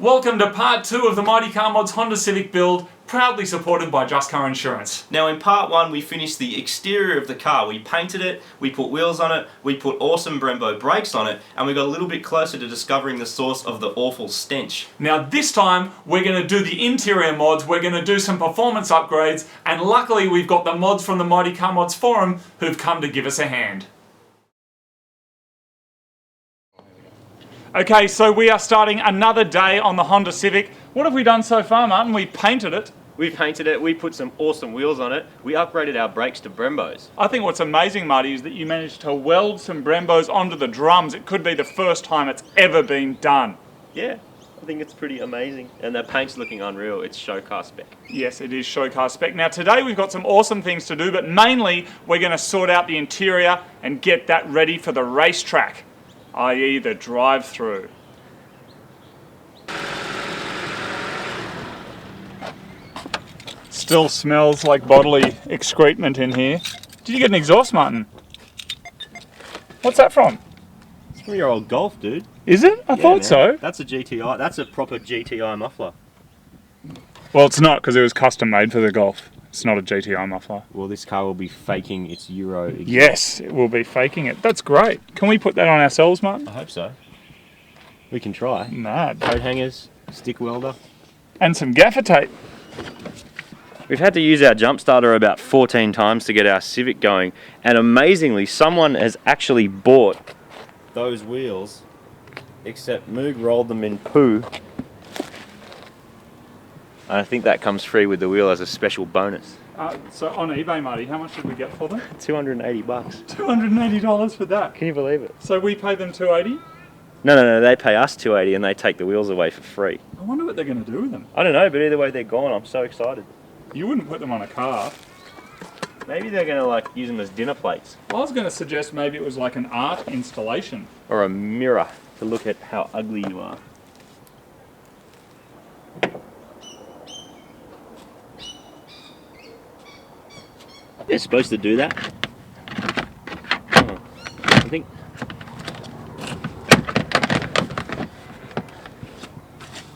Welcome to part 2 of the Mighty Car Mods Honda Civic build, proudly supported by Just Car Insurance. Now in part 1 we finished the exterior of the car. We painted it, we put wheels on it, we put awesome Brembo brakes on it, and we got a little bit closer to discovering the source of the awful stench. Now this time we're going to do the interior mods, we're going to do some performance upgrades, and luckily we've got the mods from the Mighty Car Mods forum who've come to give us a hand. Okay, so we are starting another day on the Honda Civic. What have we done so far, Martin? We painted it. We painted it, we put some awesome wheels on it, we upgraded our brakes to Brembos. I think what's amazing, Marty, is that you managed to weld some Brembos onto the drums. It could be the first time it's ever been done. Yeah, I think it's pretty amazing. And the paint's looking unreal, it's show car spec. Yes, it is show car spec. Now today we've got some awesome things to do, but mainly we're going to sort out the interior and get that ready for the racetrack, i.e. the drive-through. Still smells like bodily excrement in here. Did you get an exhaust, Martin? What's that from? It's from your old Golf, dude. Is it? I thought so. That's a GTI, that's a proper GTI muffler. Well, it's not, because it was custom made for the Golf. It's not a GTI muffler. Well, this car will be faking its Euro exhaust. Yes, it will be faking it. That's great. Can we put that on ourselves, Martin? I hope so. We can try. Mad. Coat hangers, stick welder. And some gaffer tape. We've had to use our jump starter about 14 times to get our Civic going, and amazingly someone has actually bought those wheels, except Moog rolled them in poo. And I think that comes free with the wheel as a special bonus. So on eBay, Marty, how much did we get for them? 280 bucks. $280 for that. Can you believe it? So we pay them $280? No, they pay us 280 and they take the wheels away for free. I wonder what they're going to do with them. I don't know, but either way they're gone. I'm so excited. You wouldn't put them on a car. Maybe they're going to like use them as dinner plates. I was going to suggest maybe it was like an art installation. Or a mirror to look at how ugly you are. They're supposed to do that. Oh, I think.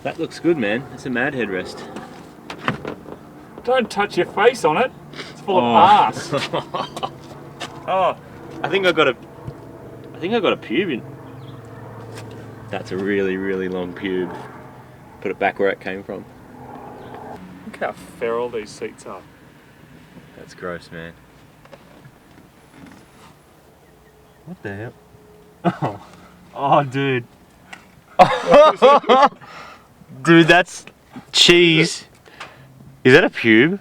That looks good, man. It's a mad headrest. Don't touch your face on it. It's full of arse. Oh, I think I got a pube in. That's a really, really long pube. Put it back where it came from. Look how feral these seats are. That's gross, man. What the hell? Oh, dude. Dude, that's cheese. Is that a pube?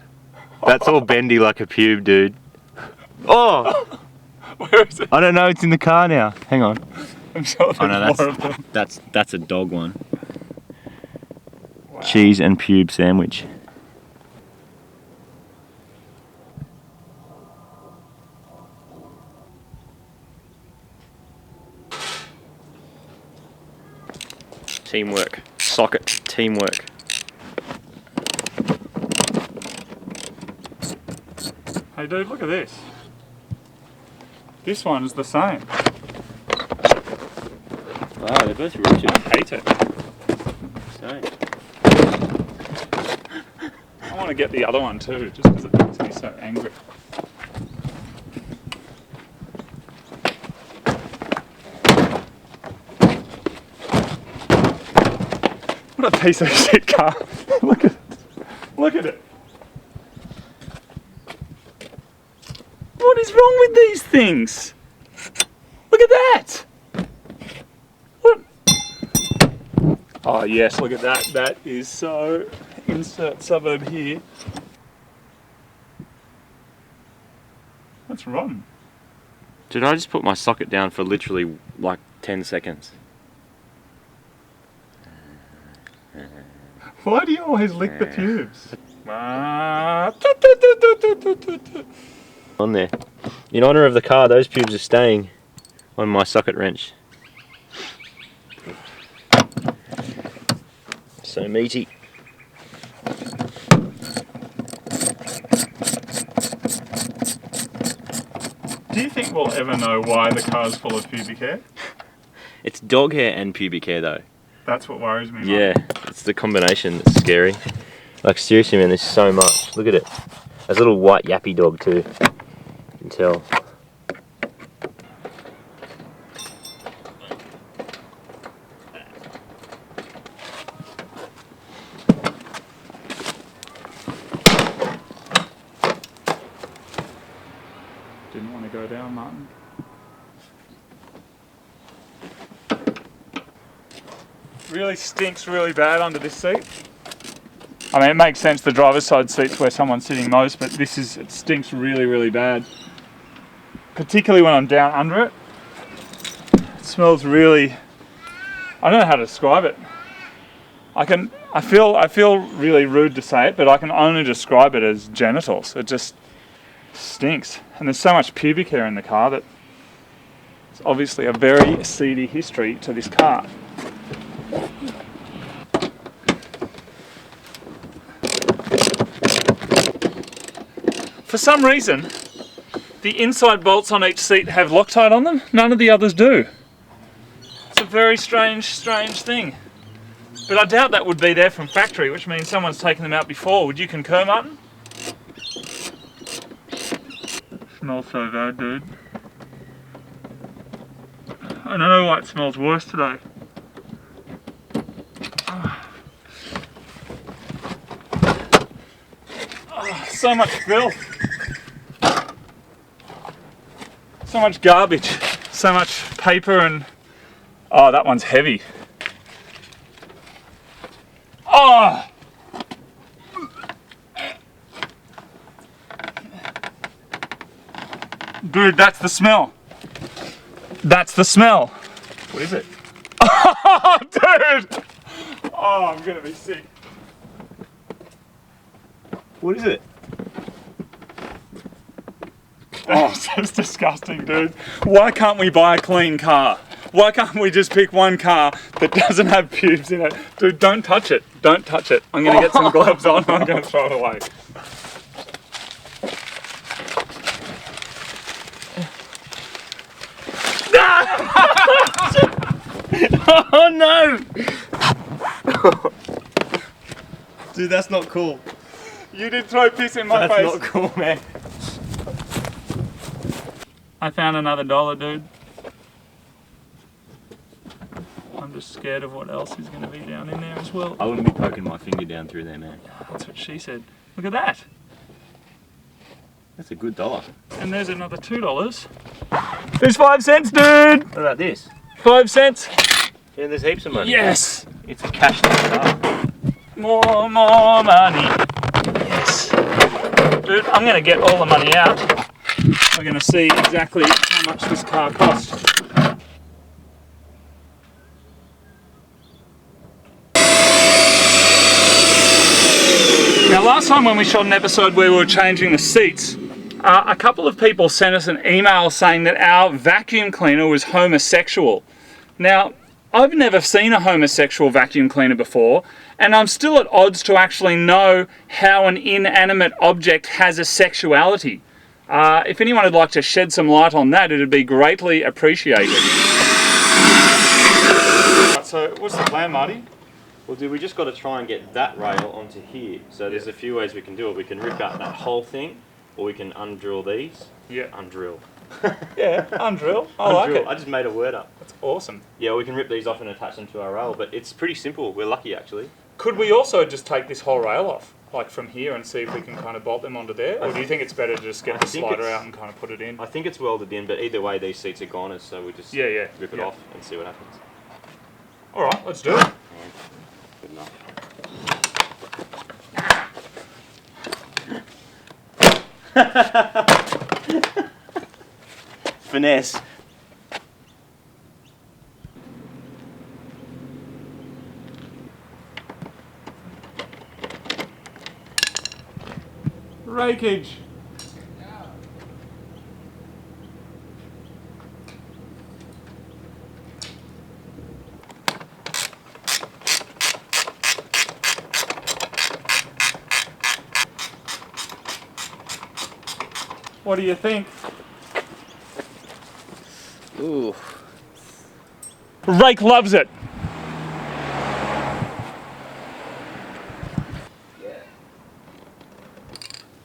That's all bendy like a pube, dude. Oh! Where is it? I don't know, it's in the car now. Hang on. I'm sure Oh no, more of them. that's a dog one. Wow. Cheese and pube sandwich. Teamwork. Socket. Teamwork. Hey dude, look at this. This one is the same. Wow, they're both rigid. I hate it. Same. I want to get the other one too, just because it makes me so angry. What a piece of shit car. Look at it. Look at it. What is wrong with these things? Look at that. What? Oh yes, look at that. That is so... Insert suburb here. What's wrong? Did I just put my socket down for literally like 10 seconds? Why do you always lick the pubes? On there. In honor of the car, those pubes are staying on my socket wrench. So meaty. Do you think we'll ever know why the car's full of pubic hair? It's dog hair and pubic hair though. That's what worries me. Yeah. Mate. It's the combination that's scary. Like seriously, man, there's so much. Look at it. There's a little white yappy dog too. You can tell. Didn't want to go down, Martin. Really stinks really bad under this seat. I mean, it makes sense the driver's side seat's where someone's sitting most, but it stinks really, really bad. Particularly when I'm down under it. It smells really, I don't know how to describe it. I feel really rude to say it, but I can only describe it as genitals. It just stinks. And there's so much pubic hair in the car that it's obviously a very seedy history to this car. For some reason, the inside bolts on each seat have Loctite on them. None of the others do. It's a very strange thing. But I doubt that would be there from factory, which means someone's taken them out before. Would you concur, Martin? Smells so bad, dude. I don't know why it smells worse today. So much filth. So much garbage. So much paper and... Oh, that one's heavy. Oh! Dude, that's the smell. That's the smell. What is it? Oh, dude! Oh, I'm gonna be sick. What is it? That's just disgusting, dude. Why can't we buy a clean car? Why can't we just pick one car that doesn't have pubes in it? Dude, don't touch it. Don't touch it. I'm gonna get some gloves on and I'm gonna throw it away. Oh no! Dude, that's not cool. You did throw piss in my face. That's not cool, man. I found another $1, dude. I'm just scared of what else is going to be down in there as well. I wouldn't be poking my finger down through there, man. That's what she said. Look at that. That's a good $1. And there's another $2. There's 5 cents, dude! What about this? 5 cents. Yeah, there's heaps of money. Yes! It's a cash car. More money. Yes. Dude, I'm going to get all the money out. We're going to see exactly how much this car cost. Now, last time when we shot an episode where we were changing the seats, a couple of people sent us an email saying that our vacuum cleaner was homosexual. Now, I've never seen a homosexual vacuum cleaner before, and I'm still at odds to actually know how an inanimate object has a sexuality. If anyone would like to shed some light on that, it would be greatly appreciated. So, what's the plan, Marty? Well, dude, we just got to try and get that rail onto here. So there's a few ways we can do it. We can rip out that whole thing, or we can undrill these. Yeah. Undrill. Yeah, undrill. I like it. I just made a word up. That's awesome. Yeah, we can rip these off and attach them to our rail, but it's pretty simple. We're lucky, actually. Could we also just take this whole rail off, like from here, and see if we can kind of bolt them onto there? Or do you think it's better to just get the slider out and kind of put it in? I think it's welded in, but either way, these seats are goners, so we just rip it off and see what happens. All right, let's do it. Good enough. Finesse. Rakeage. What do you think? Ooh. Rake loves it.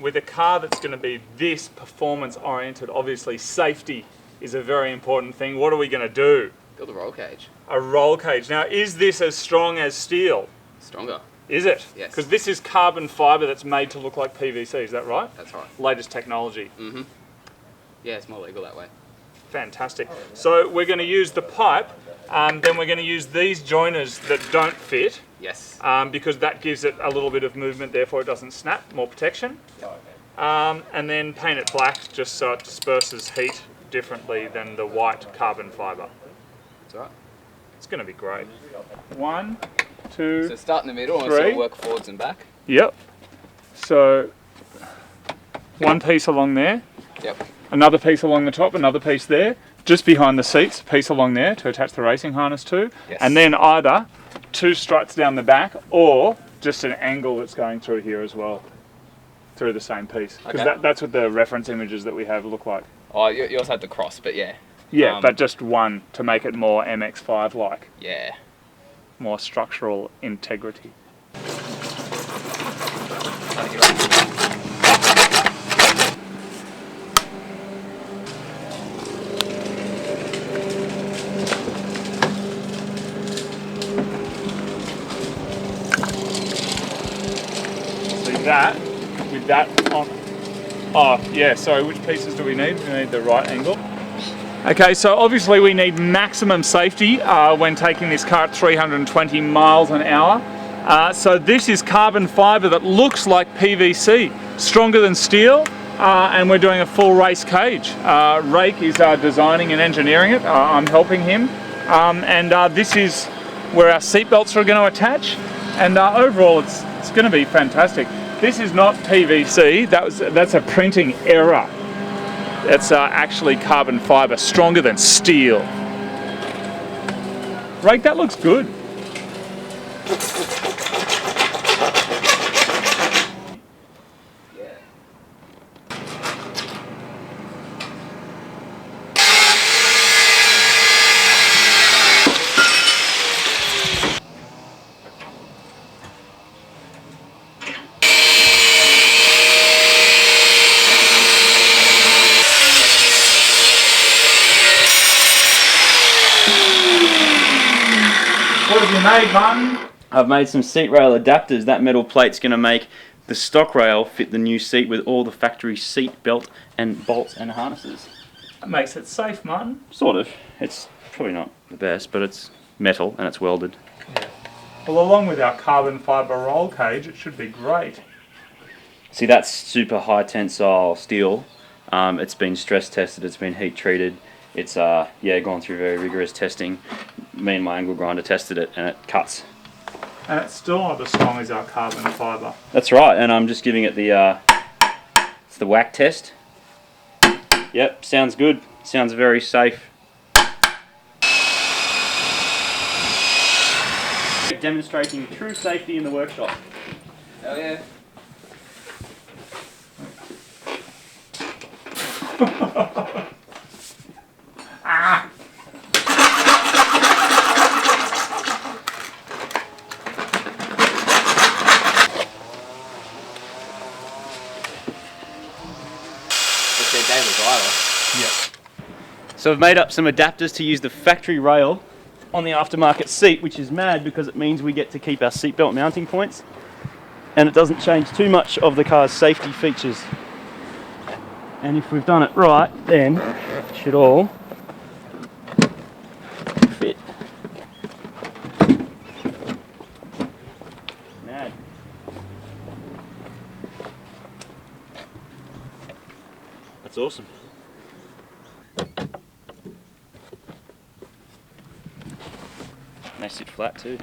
with a car that's going to be this performance oriented, obviously safety is a very important thing. What are we going to do? Build a roll cage. A roll cage. Now, is this as strong as steel? Stronger. Is it? Yes. Because this is carbon fibre that's made to look like PVC, is that right? That's right. Latest technology. Mm-hmm. Yeah, it's more legal that way. Fantastic. So we're going to use the pipe, then we're going to use these joiners that don't fit. Yes. Because that gives it a little bit of movement, therefore it doesn't snap, more protection. And then paint it black just so it disperses heat differently than the white carbon fibre. That's right. It's going to be great. 1, 2, So start in the middle and 3. sort of work forwards and back. Yep. So one piece along there, Yep. another piece along the top, another piece there, just behind the seats, a piece along there to attach the racing harness to, Yes. and then either 2 struts down the back or just an angle that's going through here as well, through the same piece. Because Okay. that's what the reference images that we have look like. Oh, you also had the cross, but yeah. Yeah, but just one to make it more MX-5-like, Yeah. more structural integrity. That with that on. Oh yeah, sorry, which pieces do we need? We need the right angle. Okay, so obviously we need maximum safety when taking this car at 320 miles an hour. So this is carbon fibre that looks like PVC, stronger than steel, and we're doing a full race cage. Rake is designing and engineering it. I'm helping him. And this is where our seat belts are going to attach. And overall it's going to be fantastic. This is not PVC, that's a printing error. It's actually carbon fibre, stronger than steel. Rake, that looks good. What have you made, Martin? I've made some seat rail adapters. That metal plate's going to make the stock rail fit the new seat with all the factory seat belt and bolts and harnesses. That makes it safe, Martin. Sort of. It's probably not the best, but it's metal and it's welded. Yeah. Well, along with our carbon fibre roll cage, it should be great. See, that's super high tensile steel. It's been stress tested, it's been heat treated. It's gone through very rigorous testing. Me and my angle grinder tested it and it cuts. And it's still not as strong as our carbon fibre. That's right, and I'm just giving it the it's the whack test. Yep, sounds good. Sounds very safe. Demonstrating true safety in the workshop. Hell yeah. Ah! It's their daily driver. Yeah. So I've made up some adapters to use the factory rail on the aftermarket seat, which is mad because it means we get to keep our seatbelt mounting points and it doesn't change too much of the car's safety features. And if we've done it right, then it should all fit. Mad. That's awesome. They sit flat too.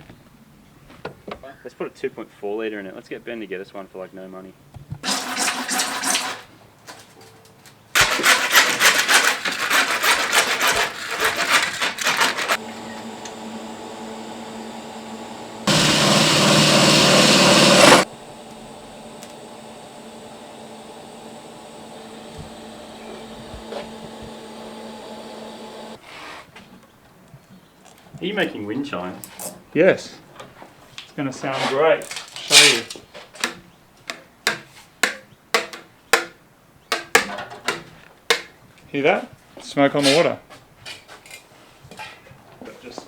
Let's put a 2.4 litre in it. Let's get Ben to get us one for like no money. Are you making wind chimes? Yes. It's going to sound great. Show you. Hear that? Smoke on the water. But just...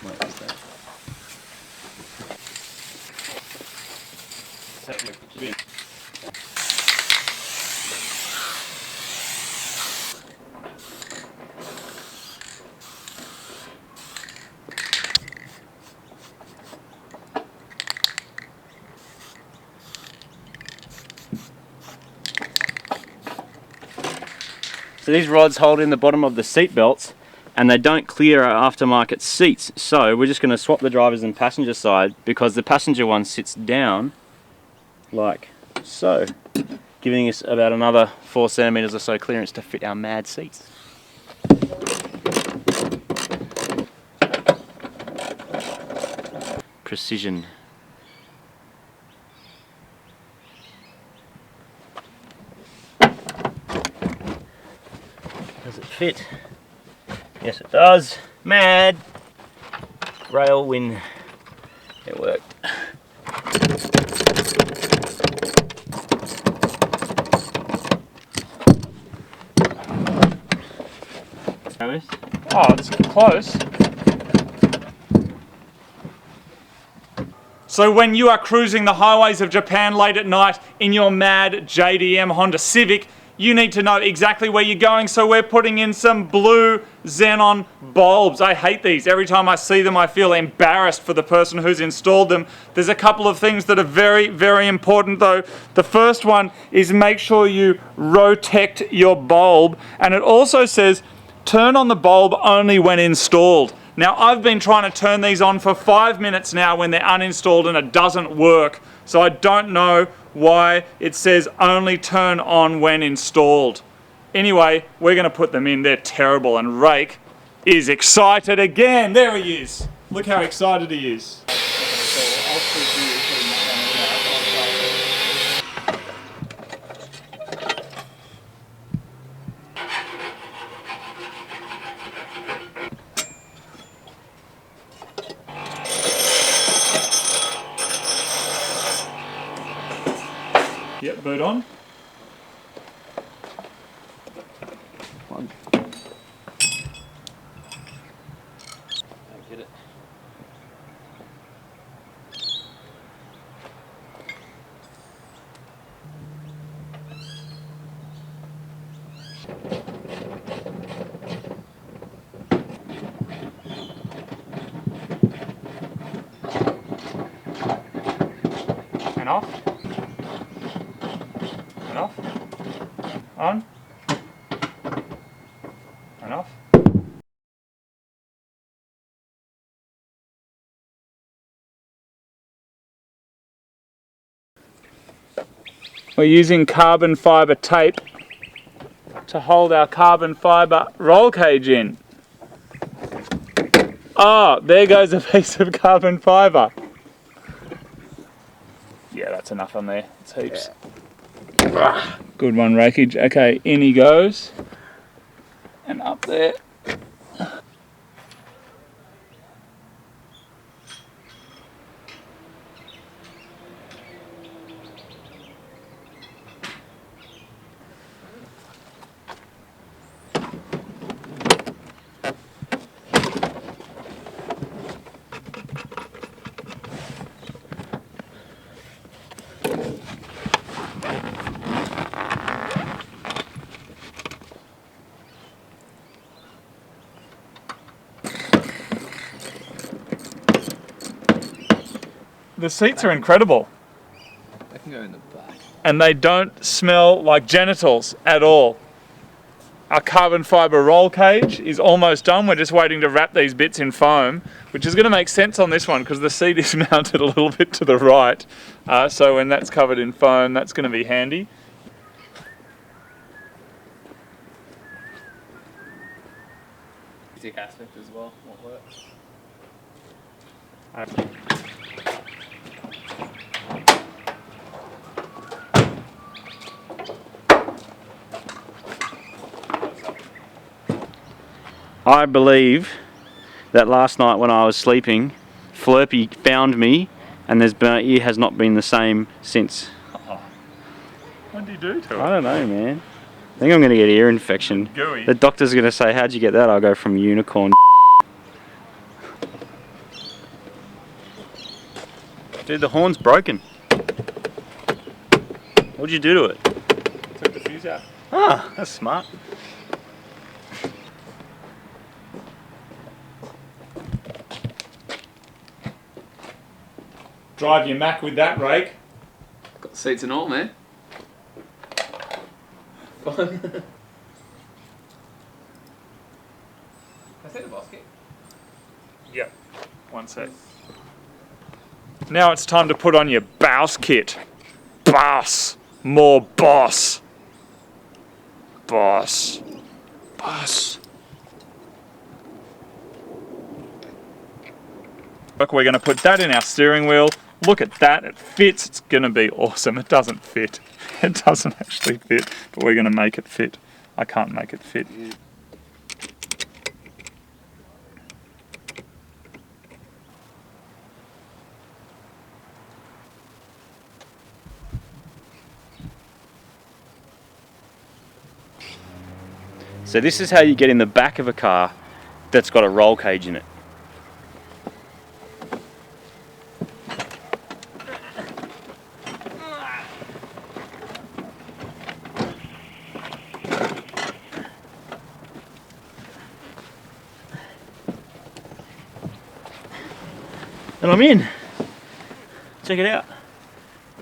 What is that? So these rods hold in the bottom of the seat belts and they don't clear our aftermarket seats. So we're just going to swap the driver's and passenger side because the passenger one sits down like so, giving us about another 4 centimeters or so clearance to fit our mad seats. Precision. Does it fit? Yes it does. Mad rail win. It worked. Oh, it's close. So when you are cruising the highways of Japan late at night in your mad JDM Honda Civic, you need to know exactly where you're going, so we're putting in some blue xenon bulbs. I hate these. Every time I see them, I feel embarrassed for the person who's installed them. There's a couple of things that are very, very important though. The first one is make sure you rotate your bulb, and it also says turn on the bulb only when installed. Now I've been trying to turn these on for 5 minutes now when they're uninstalled and it doesn't work. So I don't know why it says only turn on when installed. Anyway, we're going to put them in. They're terrible, and Rake is excited again. There he is. Look how excited he is. Yep, boot on. Get it. And off. And off. On. And off. We're using carbon fibre tape to hold our carbon fibre roll cage in. Oh, there goes a piece of carbon fibre. Yeah, that's enough on there. It's heaps. Yeah. Good one, Rakeage. Okay, in he goes. And up there. The seats are incredible. They can go in the back. And they don't smell like genitals at all. Our carbon fibre roll cage is almost done. We're just waiting to wrap these bits in foam, which is going to make sense on this one because the seat is mounted a little bit to the right. So when that's covered in foam, that's going to be handy. Music aspect as well, what works. I believe that last night when I was sleeping, Flurpy found me, and my ear has not been the same since. When did do to it? I don't know, man. I think I'm going to get ear infection. Gooey. The doctor's going to say, how'd you get that? I'll go from unicorn. Dude, the horn's broken. What'd you do to it? Took the fuse out. Ah, that's smart. Drive your Mac with that rake. Got the seats and all, man. Fun. Can I see the basket? Yep. 1 sec. Now it's time to put on your boss kit. Boss. More boss. Boss. Boss. Look, we're going to put that in our steering wheel. Look at that. It fits. It's going to be awesome. It doesn't fit. It doesn't actually fit, but we're going to make it fit. I can't make it fit. So this is how you get in the back of a car that's got a roll cage in it. And I'm in. Check it out.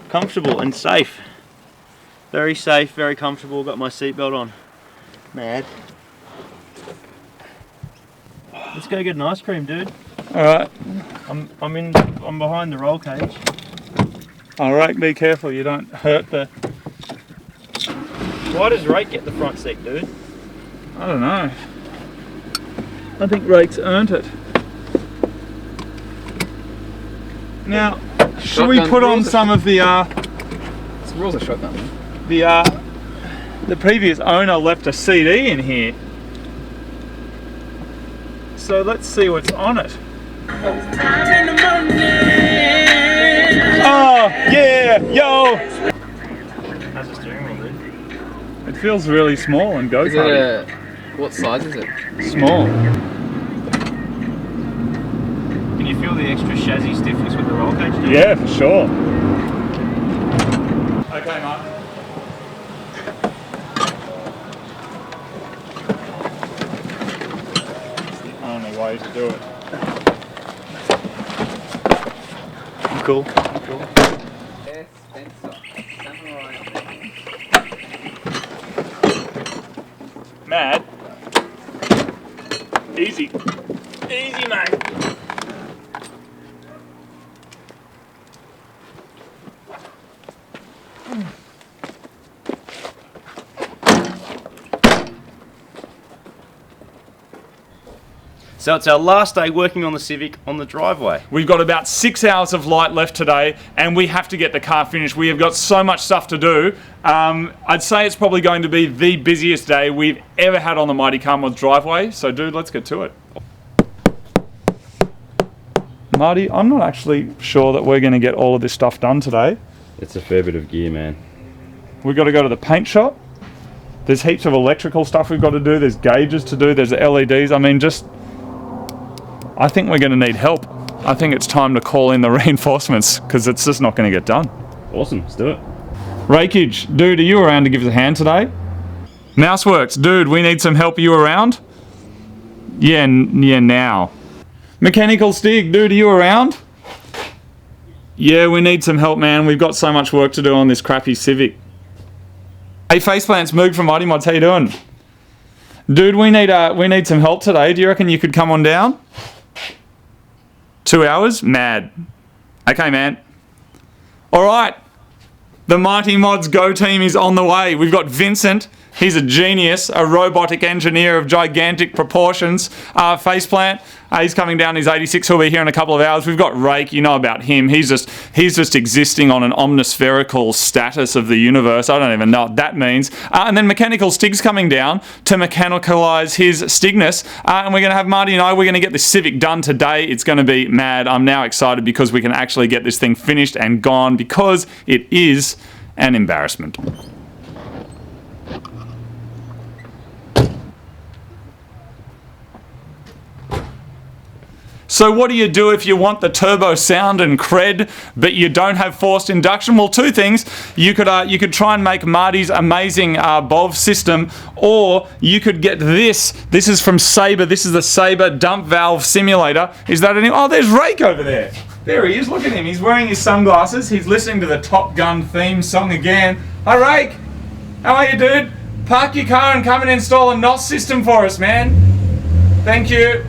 Comfortable and safe. Very safe, very comfortable. Got my seatbelt on. Mad. Let's go get an ice cream, dude. Alright. I'm behind the roll cage. Alright, be careful you don't hurt the... Why does Rake get the front seat, dude? I don't know. I think Rake's earned it. Now, should we put on some of the It's the rules of shotgun, man. the previous owner left a CD in here. So let's see what's on it. Oh, yeah, yo! How's the steering wheel, dude? It feels really small and Is it go-karty. what size is it? Small. Can you feel the extra chassis stiffness with the roll cage, dude? Yeah, for sure. Okay, Mark. It's the only way to do it. I'm cool. Yes, Spencer. Samurai. Mad. Easy. Easy, mate. So it's our last day working on the Civic on the driveway. We've got about 6 hours of light left today, and we have to get the car finished. We have got so much stuff to do. I'd say it's probably going to be the busiest day we've ever had on the Mighty Car Mods driveway. So, dude, let's get to it. Marty, I'm not actually sure that we're going to get all of this stuff done today. It's a fair bit of gear, man. We've got to go to the paint shop. There's heaps of electrical stuff we've got to do. There's gauges to do. There's LEDs. I mean, I think we're going to need help. I think it's time to call in the reinforcements because it's just not going to get done. Awesome, let's do it. Rakeage, dude, are you around to give us a hand today? Mouseworks, dude, we need some help. Are you around? Yeah, now. Mechanical Stig, dude, are you around? Yeah, we need some help, man. We've got so much work to do on this crappy Civic. Hey, Faceplants, Moog from Mighty Mods, how you doing? Dude, we need some help today. Do you reckon you could come on down? 2 hours? Mad. Okay, man. Alright. The Mighty Mods Go team is on the way. We've got Vincent. He's a genius, a robotic engineer of gigantic proportions. Faceplant, he's coming down. He's 86. He'll be here in a couple of hours. We've got Rake. You know about him. He's just existing on an omnispherical status of the universe. I don't even know what that means. And then Mechanical Stig's coming down to mechanicalize his Stigness. And we're going to have Marty and I. We're going to get the Civic done today. It's going to be mad. I'm now excited because we can actually get this thing finished and gone because it is an embarrassment. So what do you do if you want the turbo sound and cred, but you don't have forced induction? Well, two things. You could try and make Marty's amazing BOV system, or you could get this. This is from Sabre. This is the Sabre dump valve simulator. Is that any? Oh, there's Rake over there. There he is. Look at him. He's wearing his sunglasses. He's listening to the Top Gun theme song again. Hi, Rake. How are you, dude? Park your car and come and install a NOS system for us, man. Thank you.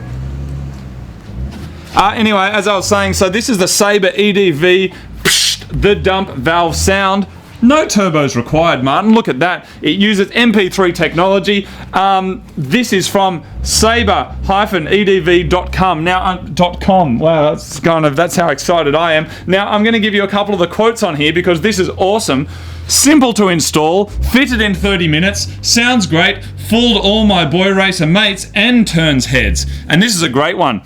Anyway, as I was saying, so this is the Sabre EDV, the dump valve sound. No turbos required, Martin. Look at that. It uses MP3 technology. This is from sabre-edv.com. Now, .com. Wow, that's how excited I am. Now, I'm going to give you a couple of the quotes on here because this is awesome. Simple to install, fitted in 30 minutes, sounds great, fooled all my boy racer mates and turns heads. And this is a great one.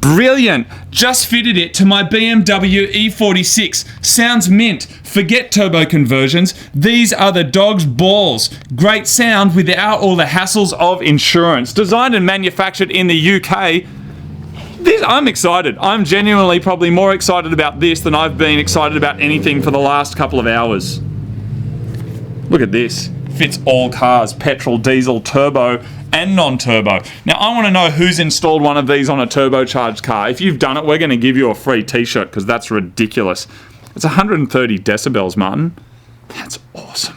Brilliant! Just fitted it to my BMW E46. Sounds mint. Forget turbo conversions. These are the dog's balls. Great sound without all the hassles of insurance. Designed and manufactured in the UK. I'm excited. I'm genuinely probably more excited about this than I've been excited about anything for the last couple of hours. Look at this. Fits all cars, petrol, diesel, turbo, and non-turbo. Now, I want to know who's installed one of these on a turbocharged car. If you've done it, we're going to give you a free t-shirt because that's ridiculous. It's 130 decibels, Martin. That's awesome.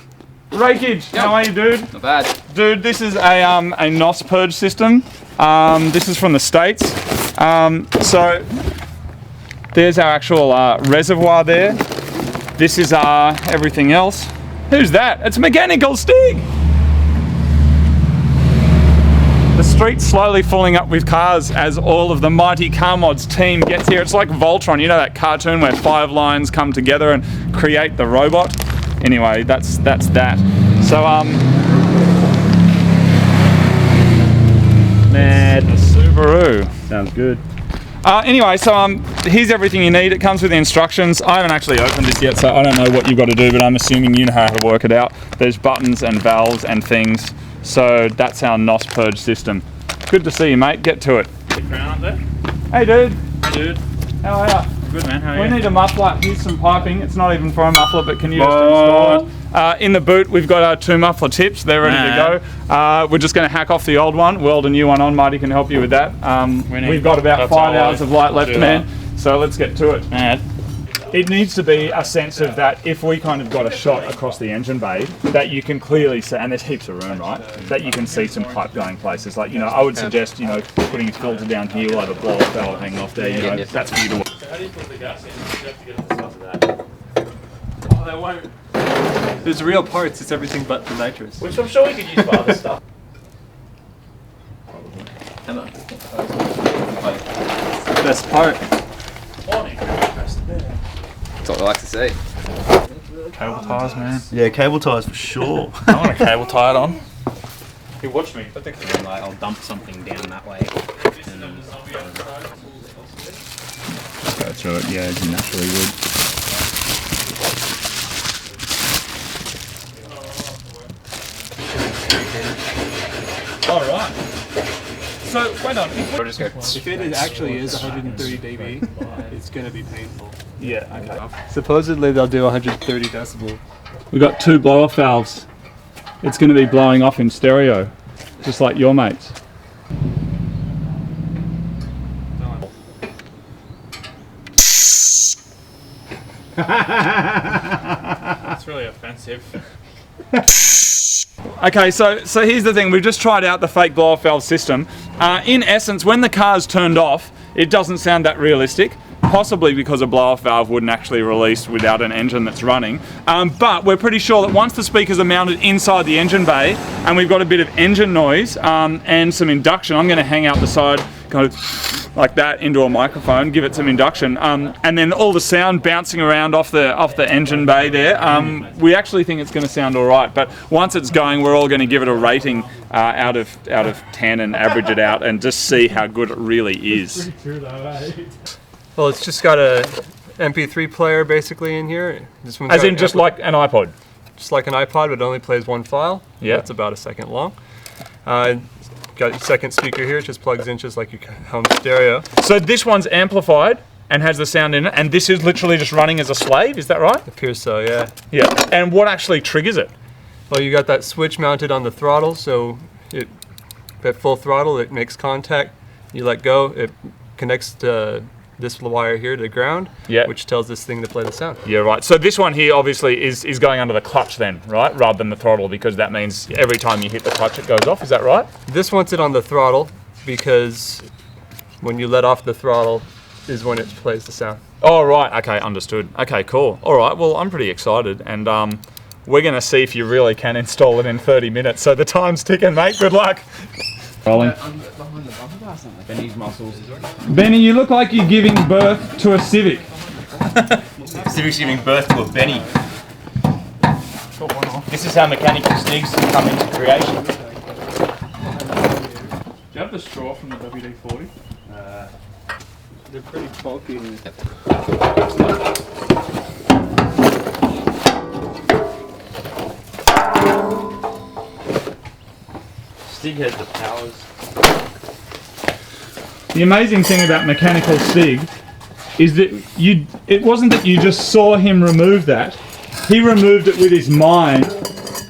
Rakeage, how are you, dude? Not bad. Dude, this is a NOS purge system. This is from the States. So, there's our actual reservoir there. This is everything else. Who's that? It's Mechanical Stig! The street's slowly filling up with cars as all of the mighty Car Mods team gets here. It's like Voltron, you know that cartoon where 5 lines come together and create the robot? Anyway, that's that. So, Mad Subaru. Sounds good. Anyway, so here's everything you need. It comes with the instructions. I haven't actually opened this yet, so I don't know what you've got to do, but I'm assuming you know how to work it out. There's buttons and valves and things. So that's our NOS purge system. Good to see you, mate. Get to it. Hey, dude. Hey, dude. How are ya? Good, man. How are you? We need a muffler. Here's some piping. It's not even for a muffler, but can you just install it? In the boot, we've got our 2 muffler tips. They're ready to go. We're just going to hack off the old one, weld a new one on. Marty can help you with that. We've got about 5 hours of light left, man. So let's get to it. Mad. It needs to be a sense of that if we kind of got a shot across the engine bay, that you can clearly see, and there's heaps of room, right? That you can see some pipe going places. Like, I would suggest, putting a filter down here, we'll have a blow-off valve hanging off there, that's for you to work. So how do you put the gas in? You have to get at the top of that. Oh, they won't. There's real parts, it's everything but the nitrous. Which I'm sure we could use for other stuff. Best part. That's what I like to say. Cable ties, man. Yeah, cable ties for sure. I want a cable tie it on. Hey, watch me. I think I'll dump something down that way. Just go through it, yeah, as you naturally would. Alright. So, wait on. If it actually is 130 dB, it's going to be painful. Yeah, okay. Supposedly they'll do 130 decibel. We've got 2 blow-off valves. It's going to be blowing off in stereo, just like your mates. That's really offensive. Okay, so here's the thing. We've just tried out the fake blow-off valve system. In essence, when the car's turned off, it doesn't sound that realistic. Possibly because a blow-off valve wouldn't actually release without an engine that's running. But we're pretty sure that once the speakers are mounted inside the engine bay and we've got a bit of engine noise and some induction, I'm going to hang out the side, go like that into a microphone, give it some induction, and then all the sound bouncing around off the engine bay there. We actually think it's going to sound all right. But once it's going, we're all going to give it a rating out of 10 and average it out and just see how good it really is. Well, it's just got a MP3 player basically in here. This one's As got in just like an iPod. just like an iPod, but it only plays 1 file. Yeah. It's about a second long. got your second speaker here. It just plugs in just like your home stereo. So this one's amplified and has the sound in it, and this is literally just running as a slave, is that right? Appears so, yeah. Yeah. And what actually triggers it? Well, you got that switch mounted on the throttle, so at full throttle it makes contact. You let go, it connects to this wire here to the ground, which tells this thing to play the sound. Yeah, right. So this one here obviously is going under the clutch then, right? Rather than the throttle, because that means every time you hit the clutch it goes off, is that right? This wants it on the throttle because when you let off the throttle is when it plays the sound. Oh, right. Okay, understood. Okay, cool. All right, well, I'm pretty excited, and we're going to see if you really can install it in 30 minutes. So the time's ticking, mate. Good luck. Rolling. Benny's muscles. Benny, you look like you're giving birth to a Civic. Civic's giving birth to a Benny. This is how mechanical stigs come into creation. Do you have the straw from the WD-40? They're pretty bulky. Stig has the powers. The amazing thing about mechanical Stig is that it wasn't that you just saw him remove that. He removed it with his mind,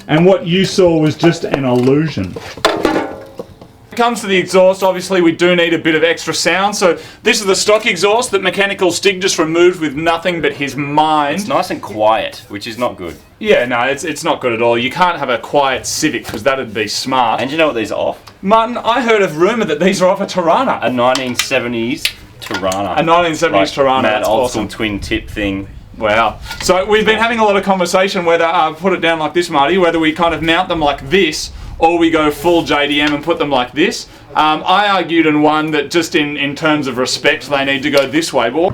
and what you saw was just an illusion. When it comes to the exhaust, obviously we do need a bit of extra sound, so this is the stock exhaust that Mechanical Stig just removed with nothing but his mind. It's nice and quiet, which is not good. Yeah, no, it's not good at all. You can't have a quiet Civic because that'd be smart. And you know what these are off? Martin, I heard of rumour that these are off a Tirana. A 1970s Tirana. A 1970s Tirana. Mad That's old awesome. school twin tip thing. Wow. So we've been having a lot of conversation whether, put it down like this, Marty, whether we kind of mount them like this or we go full JDM and put them like this. I argued and won that just in terms of respect they need to go this way. But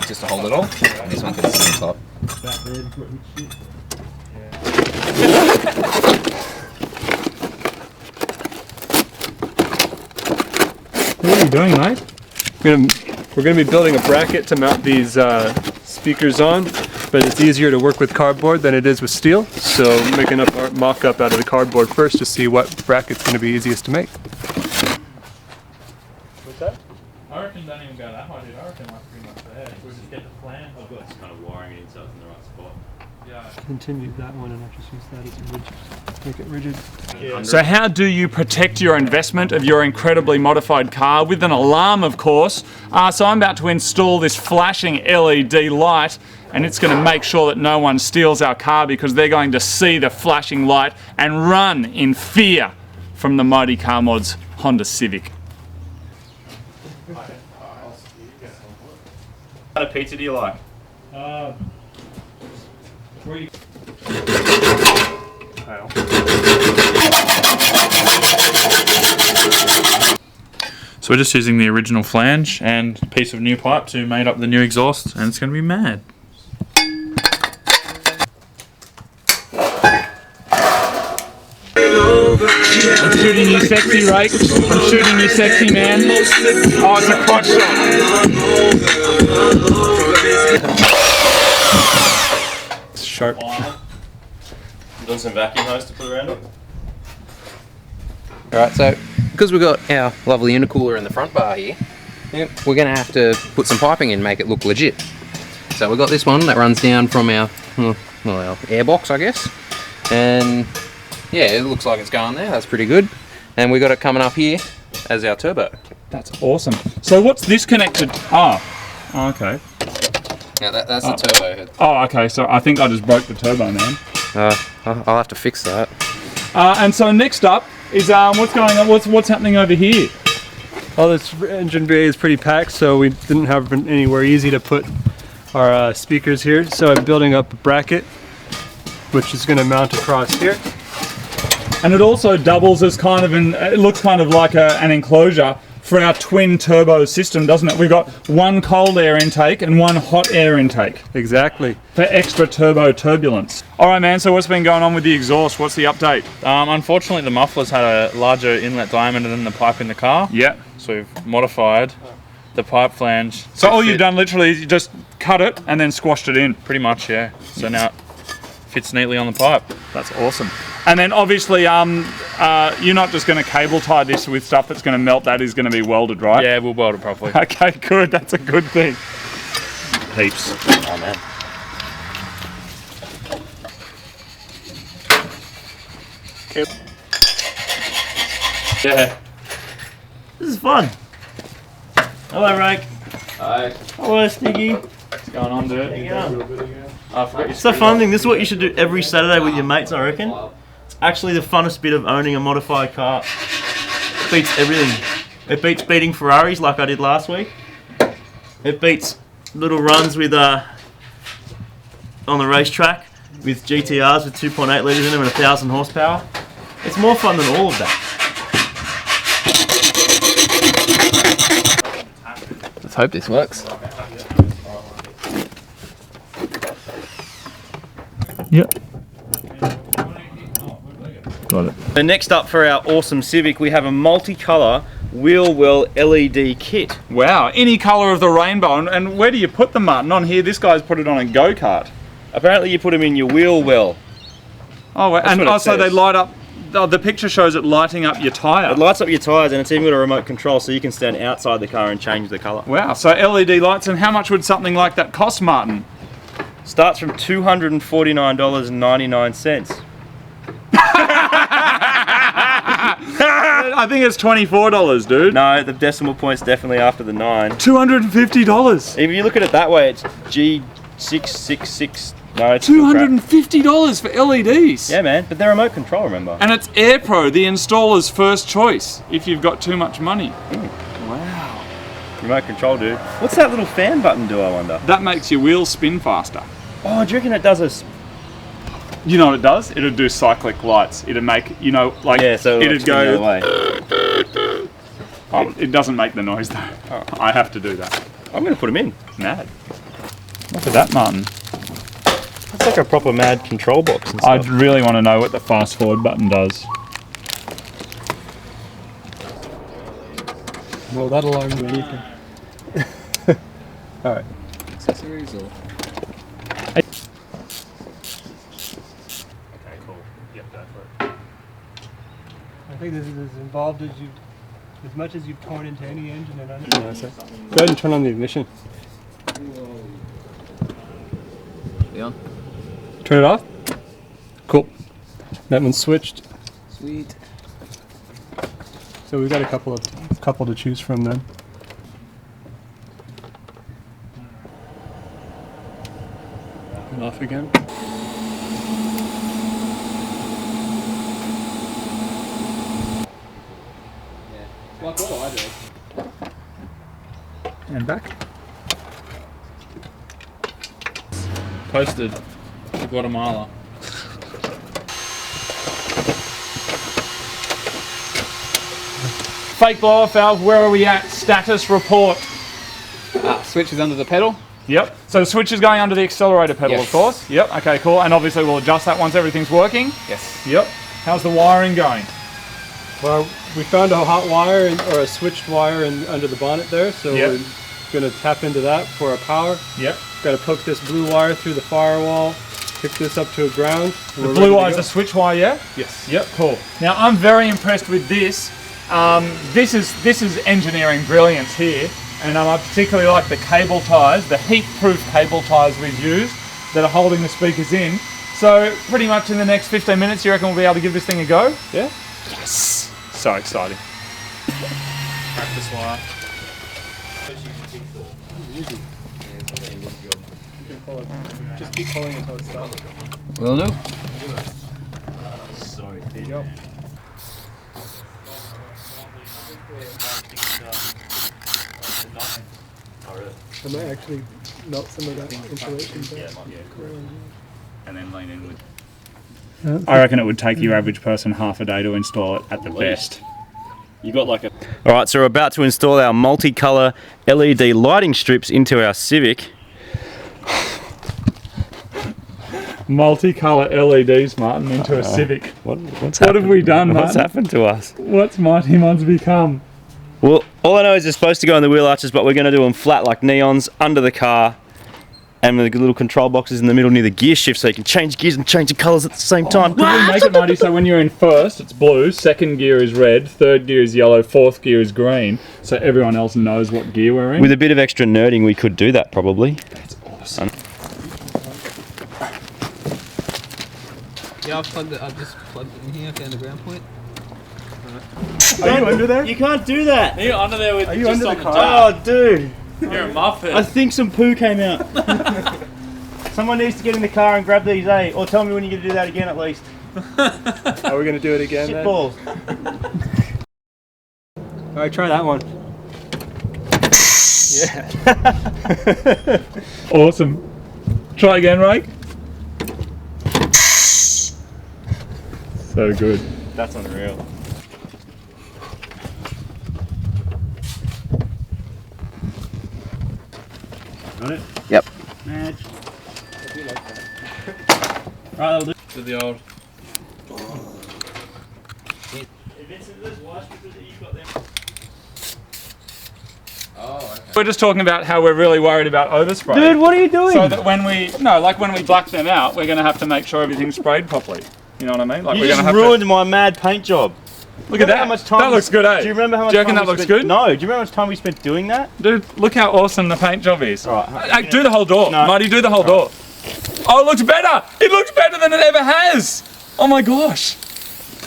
Just to hold it all. This one can sit on top. what are you doing, mate? We're going to be building a bracket to mount these speakers on, but it's easier to work with cardboard than it is with steel. So making up our mock-up out of the cardboard first to see what bracket's going to be easiest to make. What's that? I reckon don't even go that high, dude. I reckon like pretty much there. We'll just get the plan. I've got this kind of wiring it in so it's in the right spot. Yeah. Continue that one and I'll just use that as a rigid. Make it rigid. Yeah. So how do you protect your investment of your incredibly modified car? With an alarm, of course. So I'm about to install this flashing LED light, and it's going to make sure that no one steals our car because they're going to see the flashing light and run in fear from the Mighty Car Mods Honda Civic. What kind of pizza do you like? So we're just using the original flange and a piece of new pipe to mate up the new exhaust, and it's going to be mad. I'm shooting you sexy, Rake. I'm shooting you sexy, man. Oh, it's a crotch shot. It's sharp. You doing some vacuum hose to put around it? Alright, so because we've got our lovely intercooler in the front bar here, we're going to have to put some piping in and make it look legit. So we've got this one that runs down from our, our airbox, I guess. And yeah, it looks like it's going there. That's pretty good. And we got it coming up here as our turbo. That's awesome. So what's this connected? Oh, okay. Yeah, that's the turbo head. Oh, okay. So I think I just broke the turbo, man. I'll have to fix that. And so next up is what's going on? What's happening over here? Well, this engine bay is pretty packed, so we didn't have anywhere easy to put our speakers here. So I'm building up a bracket, which is going to mount across here. And it also doubles as kind of it looks kind of like an enclosure for our twin turbo system, doesn't it? We've got one cold air intake and one hot air intake. Exactly. For extra turbo turbulence. All right, man, so what's been going on with the exhaust? What's the update? Unfortunately, the muffler's had a larger inlet diameter than the pipe in the car. Yeah. So we've modified the pipe flange. So all you've done literally is you just cut it and then squashed it in. Pretty much, yeah. So now it fits neatly on the pipe. That's awesome. And then obviously, you're not just going to cable tie this with stuff that's going to melt. That is going to be welded, right? Yeah, we'll weld it properly. Okay, good. That's a good thing. Heaps. Oh man. Yeah. This is fun. Hello, Rake. Hi. Hello, Stiggy. What's going on, dude? I forgot It's the fun thing. This is what you should do every Saturday with your mates, I reckon. It's actually the funnest bit of owning a modified car. It beats everything. It beats beating Ferraris like I did last week. It beats little runs with on the racetrack with GTRs with 2.8 litres in them and 1,000 horsepower. It's more fun than all of that. Let's hope this works. Yep. Got it. So next up for our awesome Civic, we have a multicolour wheel well LED kit. Wow, any colour of the rainbow. And where do you put them, Martin? On here, this guy's put it on a go-kart. Apparently you put them in your wheel well. Oh, wow. And what it also they says. light up, the picture shows it lighting up your tyre. It lights up your tyres and it's even got a remote control so you can stand outside the car and change the colour. Wow, so LED lights, and how much would something like that cost, Martin? Starts from $249.99. I think it's $24, dude. No, the decimal point's definitely after the 9. $250. If you look at it that way, it's G666. No, it's still crap. $250 for LEDs. Yeah, man, but they're remote control, remember? And it's AirPro, the installer's first choice, if you've got too much money. Wow. Remote control, dude. What's that little fan button do, I wonder? That makes your wheels spin faster. Oh, do you reckon it does a... You know what it does? It'll do cyclic lights. It'll make, you know, like, Yeah, so it'd the other go... way. Oh, it doesn't make the noise, though. Oh. I have to do that. I'm going to put them in. Mad. Look at that, Martin. That's like a proper mad control box and I stuff. really want to know what the fast forward button does. Well, that'll alarm me anything. All right. Accessories or? Okay, cool. Yep, go for it. I think this is as involved as much as you've torn into any engine and under. Go ahead and turn on the ignition. Leon? Turn it off. Cool. That one's switched. Sweet. So we've got a couple to choose from then. And off again. Like what I do. And back. Posted to Guatemala. Fake blower valve, where are we at? Status report. Switch is under the pedal. Yep. So the switch is going under the accelerator pedal, Yes. of course. Yep. Okay, cool. And obviously we'll adjust that once everything's working. Yes. Yep. How's the wiring going? Well, we found a hot wire or a switched wire under the bonnet there, so Yep. we're going to tap into that for our power. Yep. Got to poke this blue wire through the firewall, pick this up to a ground. The blue wire's a switch wire, yeah? Yes. Yep, cool. Now I'm very impressed with this. This is engineering brilliance here, and I particularly like the cable ties, the heat-proof cable ties we've used that are holding the speakers in. So pretty much in the next 15 minutes, you reckon we'll be able to give this thing a go? Yeah. Yes. So exciting. Practice wire. Just keep pulling until it stops. Will do. Sorry, There you go. I might actually melt some of that insulation back. And then lean in with. I reckon it would take your average person half a day to install it at the best. You got like a... Alright, so we're about to install our multicolour LED lighting strips into our Civic. Multicolour LEDs, Martin, into a Civic. What have we done, What's Martin? happened to us? What's Mighty Mon's become? Well, all I know is they're supposed to go on the wheel arches, but we're going to do them flat like neons under the car And with the little control boxes in the middle near the gear shift, so you can change gears and change the colours at the same time. Could we make it, Marty, so when you're in first, it's blue, second gear is red, third gear is yellow, fourth gear is green, so everyone else knows what gear we're in? With a bit of extra nerding, we could do that probably. That's awesome. Yeah, I've just plugged it in here, found the ground point. Are you under there? You can't do that. You're under there with Are you just under on the the car? top. Oh, dude. You're a muffin. I think some poo came out. Someone needs to get in the car and grab these, eh? Or tell me when you're going to do that again at least. Are we gonna do it again Shit then? balls. Alright, try that one. Yeah. Awesome. Try again, Rake. So good. That's unreal. Got it? Yep. Match. Right, that'll do. To the old. We're just talking about how we're really worried about overspray. Dude, what are you doing? So that when we black them out, we're going to have to make sure everything's sprayed properly. You know what I mean? Like you we're just going to have ruined my mad paint job. Look at that. How much time That looks good, eh? Do you remember how much Do you reckon time that we looks spent? good? No. Do you remember how much time we spent doing that? Dude, look how awesome the paint job is. Alright. Do the whole door. No. Marty, do the whole door. Oh, it looks better. It looks better than it ever has. Oh my gosh.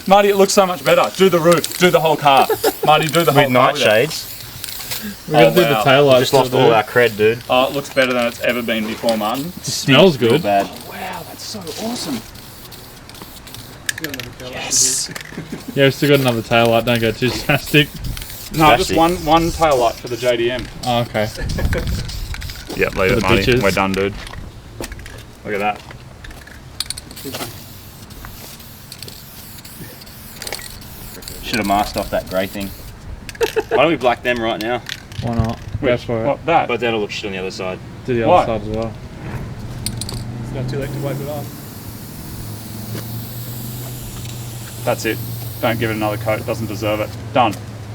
Marty, it looks so much better. Do the roof. Do the whole car. Marty, do the whole With car. nightshades. We gotta do wow. the tail lights. Just lost all our cred, dude. Oh, it looks better than it's ever been before, Martin. It smells good. Bad. Wow, that's so awesome. Yes. Yeah, we've still got another tail light. Don't go too spastic. No, just Fantastic. one tail light for the JDM. Oh, okay. Yep, leave it, Marty. bitches. We're done, dude. Look at that. Should have masked off that grey thing. Why don't we black them right now? Why not? Go for it. What, that? But that'll look shit on the other side. Do the Why? other side as well. It's not too late to wipe it off. That's it. Don't give it another coat. Doesn't deserve it. Done.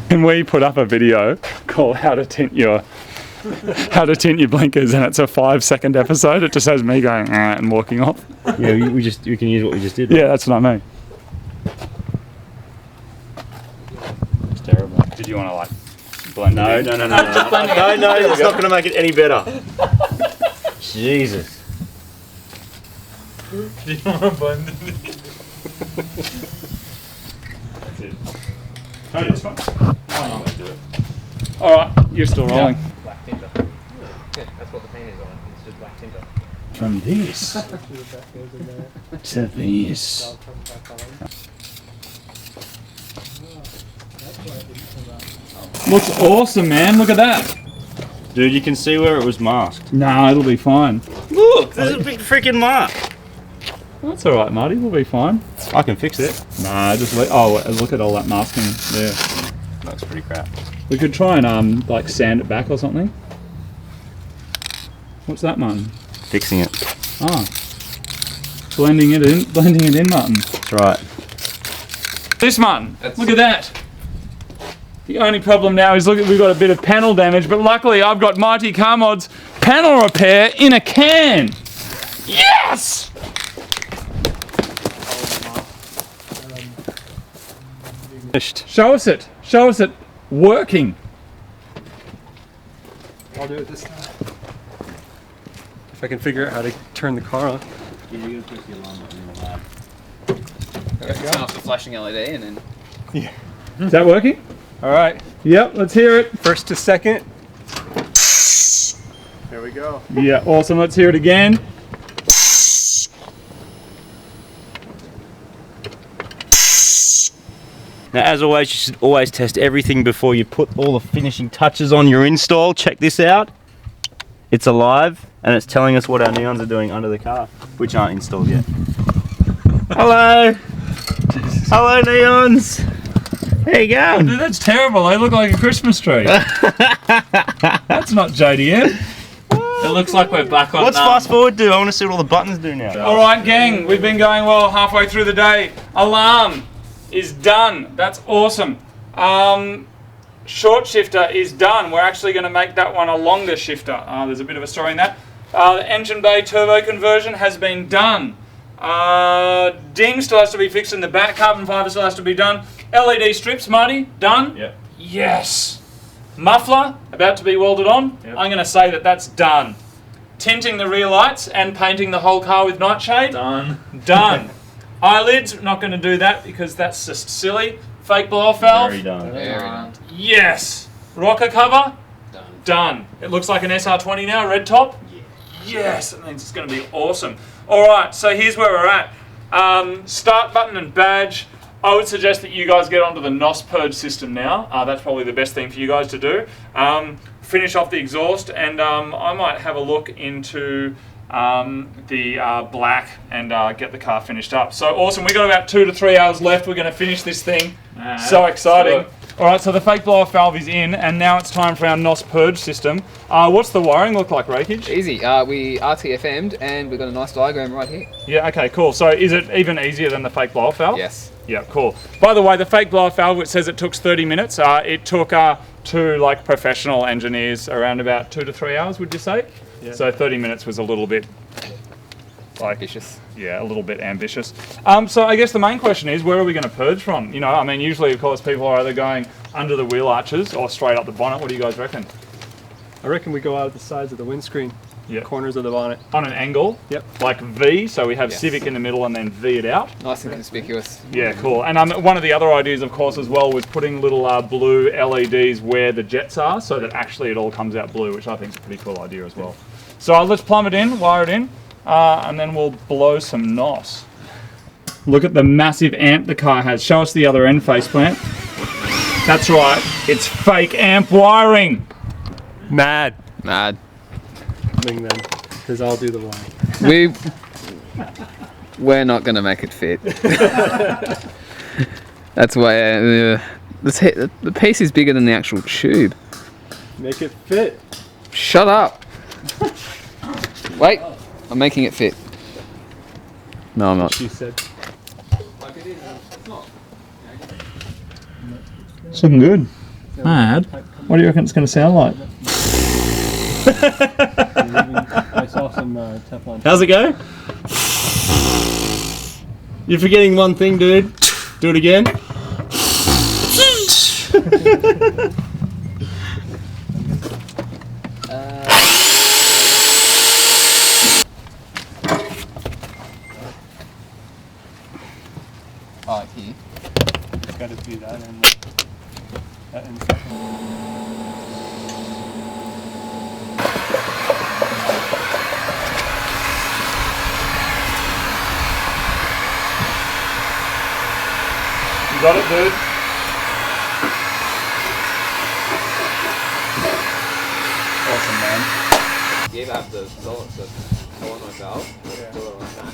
Can we put up a video called how to tint your blinkers, and it's a 5-second episode. It just has me going and walking off. Yeah, we can use what we just did. Yeah, that's what I mean. It's terrible. Did you want to like blend No, it in? no, it's not going to make it any better. Jesus. Do you want to blend it? That's it. Tony, this one. Let's do it. All right, you're still rolling. Black tinter. Yeah, that's what the paint is on. It's just black tinter. From this to this. Looks awesome, man. Look at that. Dude, you can see where it was masked. Nah, it'll be fine. Look, there's a big freaking mark. That's all right, Marty. We'll be fine. I can fix it. Nah, just look at all that masking there. Looks pretty crap. We could try and like sand it back or something. What's that, Martin? Fixing it. Ah, blending it in, Martin. That's right. This, Martin. Look at that. The only problem now is, look, we've got a bit of panel damage, but luckily I've got Mighty Car Mod's panel repair in a can. Yes! Show us it. Show us it working. I'll do it this time. If I can figure out how to turn the car on. Turn off the flashing LED and then. Is that working? All right, Yep, let's hear it. first to second. There we go. Yeah, awesome. Let's hear it again. Now, as always, you should always test everything before you put all the finishing touches on your install. Check this out. It's alive, and it's telling us what our neons are doing under the car, which aren't installed yet. Hello! Hello, neons! There you go! Dude, that's terrible. They look like a Christmas tree. That's not JDM. It looks like we're back on. What's fast forward do? I want to see what all the buttons do now. All right, gang. We've been going well halfway through the day. Alarm is done. That's awesome. Short shifter is done. We're actually going to make that one a longer shifter. There's a bit of a story in that. The engine bay turbo conversion has been done. Ding still has to be fixed in the back. Carbon fibre still has to be done. LED strips, Marty, done? Yep. Yes. Muffler, about to be welded on. Yep. I'm going to say that that's done. Tinting the rear lights and painting the whole car with nightshade. Done. Done. Eyelids, not going to do that because that's just silly. Fake blow-off valve. Very done. Very done. Yes. Rocker cover. Done. Done. It looks like an SR20 now, red top. Yes, that means it's going to be awesome. All right, so here's where we're at. Start button and badge. I would suggest that you guys get onto the NOS purge system now. That's probably the best thing for you guys to do. Finish off the exhaust, and I might have a look into the black and get the car finished up. So awesome, we've got about 2 to 3 hours left. We're going to finish this thing. So exciting. All right, so the fake blow-off valve is in, and now it's time for our NOS purge system. What's the wiring look like, Rakage? Easy. We RTFM'd and we've got a nice diagram right here. Yeah, okay, cool. So is it even easier than the fake blow-off valve? Yes. Yeah, cool. By the way, the fake blow-off valve, it says it took 30 minutes. It took two like professional engineers around about 2 to 3 hours, would you say? Yeah. So 30 minutes was a little bit like, Ambitious. yeah, a little bit ambitious. So I guess the main question is, where are we going to purge from? You know, I mean, usually, of course, people are either going under the wheel arches or straight up the bonnet. What do you guys reckon? I reckon we go out of the sides of the windscreen, Yep. corners of the bonnet. On an angle? Yep. Like V, so we have Yes. Civic in the middle and then V it out. Nice and conspicuous. Yeah, cool. And one of the other ideas, of course, as well, was putting little blue LEDs where the jets are, so that actually it all comes out blue, which I think is a pretty cool idea as well. So let's plumb it in, wire it in, and then we'll blow some NOS. Look at the massive amp the car has. Show us the other end faceplant. That's right, it's fake amp wiring. Mad. Mad. Thing then, because I'll do the wiring. We're not gonna make it fit. That's why the piece is bigger than the actual tube. Make it fit. Shut up. Wait, I'm making it fit. No, I'm not. She said. It's looking good. Mad. What do you reckon it's going to sound like? I saw some Teflon. How's it go? You're forgetting one thing, dude. Do it again. Oh, here. It's got to be that and that and second. You got it, dude? Awesome, man. You have the solenoid valve. Do it like that.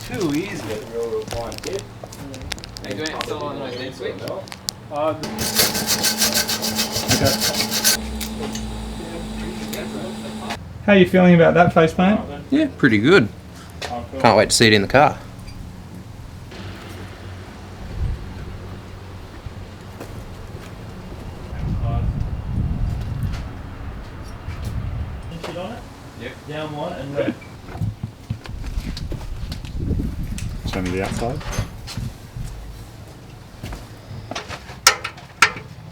Too easy. Are you doing solenoid then switch? How are you feeling about that faceplant? Yeah, pretty good. Can't wait to see it in the car. Yep. Down one and left. Show me the outside.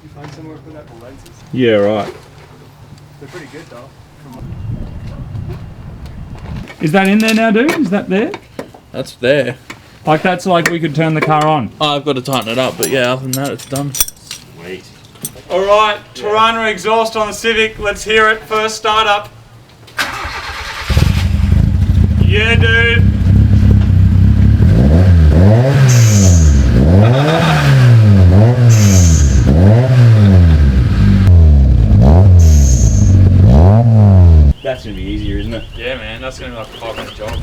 You find somewhere to put out the lenses? Yeah, right. They're pretty good though. Is that in there now, dude? Is that there? That's there. Like that's like we could turn the car on. Oh, I've got to tighten it up, but yeah, other than that, it's done. Sweet. All right, Tirana exhaust on the Civic. Let's hear it. First startup. Yeah, dude. That's gonna be easier, isn't it? Yeah, man, that's gonna be like a 5-minute job.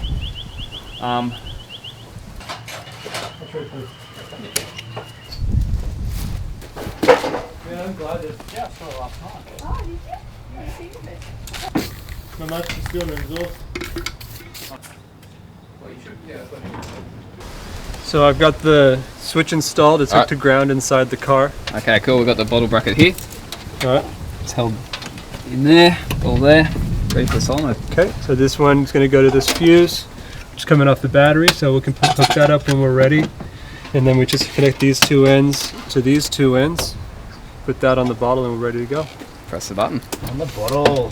Yeah, I'm glad that. Yeah, for a long time. Oh, did you? I see it. Not much, just doing an exhaust. So I've got the switch installed. It's hooked to ground inside the car. Okay, cool. We've got the bottle bracket here. All right. It's held in there, all there, ready for solenoid. Okay, so this one's going to go to this fuse, which is coming off the battery, so we can hook that up when we're ready. And then we just connect these two ends to these two ends, put that on the bottle, and we're ready to go. Press the button. On the bottle.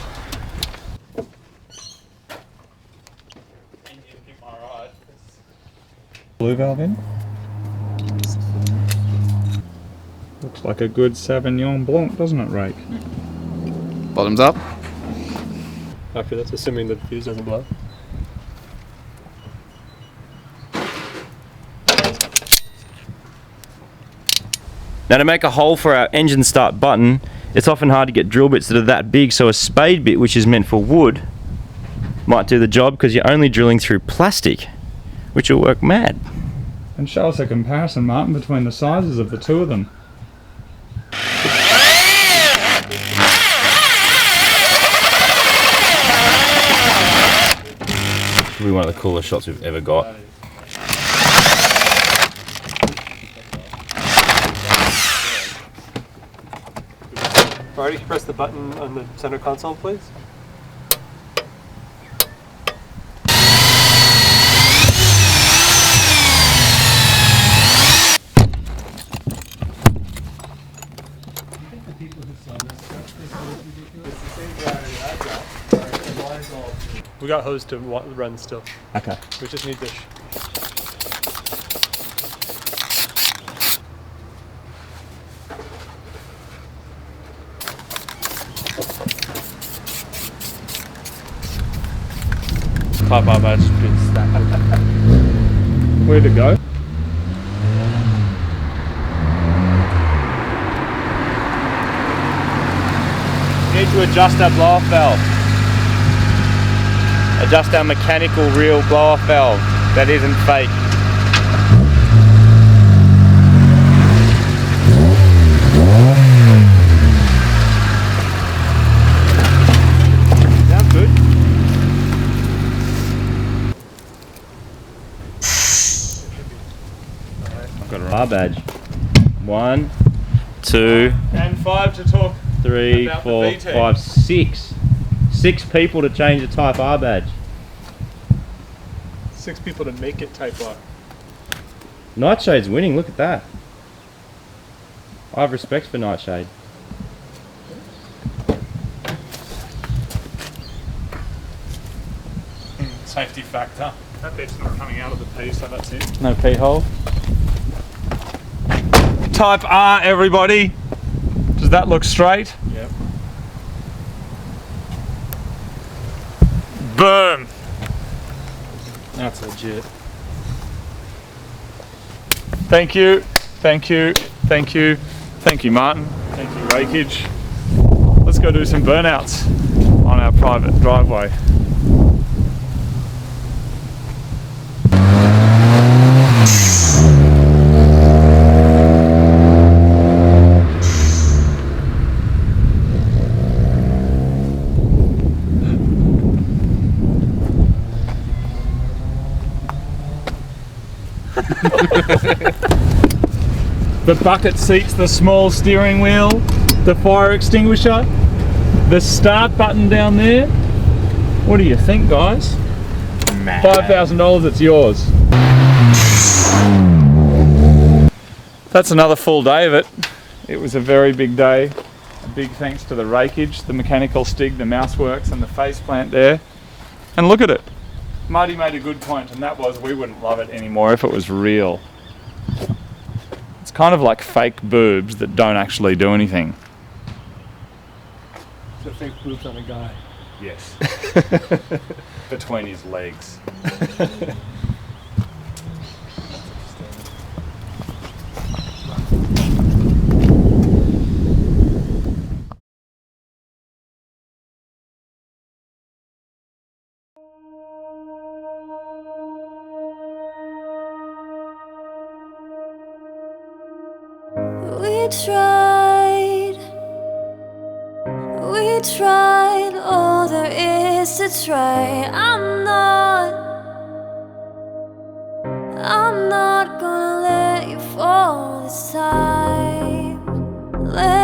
Blue valve in. Looks like a good Sauvignon Blanc, doesn't it, Rake? Bottoms up. After that's assuming the fuse doesn't blow. Now to make a hole for our engine start button, it's often hard to get drill bits that are that big, so a spade bit, which is meant for wood, might do the job because you're only drilling through plastic, which will work mad. And show us a comparison, Martin, between the sizes of the two of them. Probably one of the coolest shots we've ever got. Alright, can you press the button on the center console, please? We got hose to run still. Okay. We just need this. Type R badge bits stacked. Where to go? Need to adjust our blow-off valve. Adjust our mechanical real blow-off valve. That isn't fake. Sounds good. I've got a R badge. 1, 2, And 5 to talk 3, about the 4, VTEC. 5, 6. 6 people to change the Type R badge. 6 people to make it Type R. Nightshade's winning, look at that. I have respect for Nightshade. Safety factor. That bit's not coming out of the P, so that's it. No P hole. Type R, everybody. Does that look straight? Yep. Boom. That's legit. Thank you, thank you, thank you, thank you, Martin. Thank you, Rakeage. Let's go do some burnouts on our private driveway. The bucket seats, the small steering wheel, the fire extinguisher, the start button down there. What do you think, guys? $5,000, it's yours. That's another full day of it. It was a very big day. A big thanks to the rakeage, the mechanical stig, the mouseworks and the face plant there. And look at it. Marty made a good point, and that was we wouldn't love it anymore if it was real. It's kind of like fake boobs that don't actually do anything. So fake boobs on a guy. Yes. Between his legs. We tried all there is to try. I'm not I'm not gonna let you fall this time. Let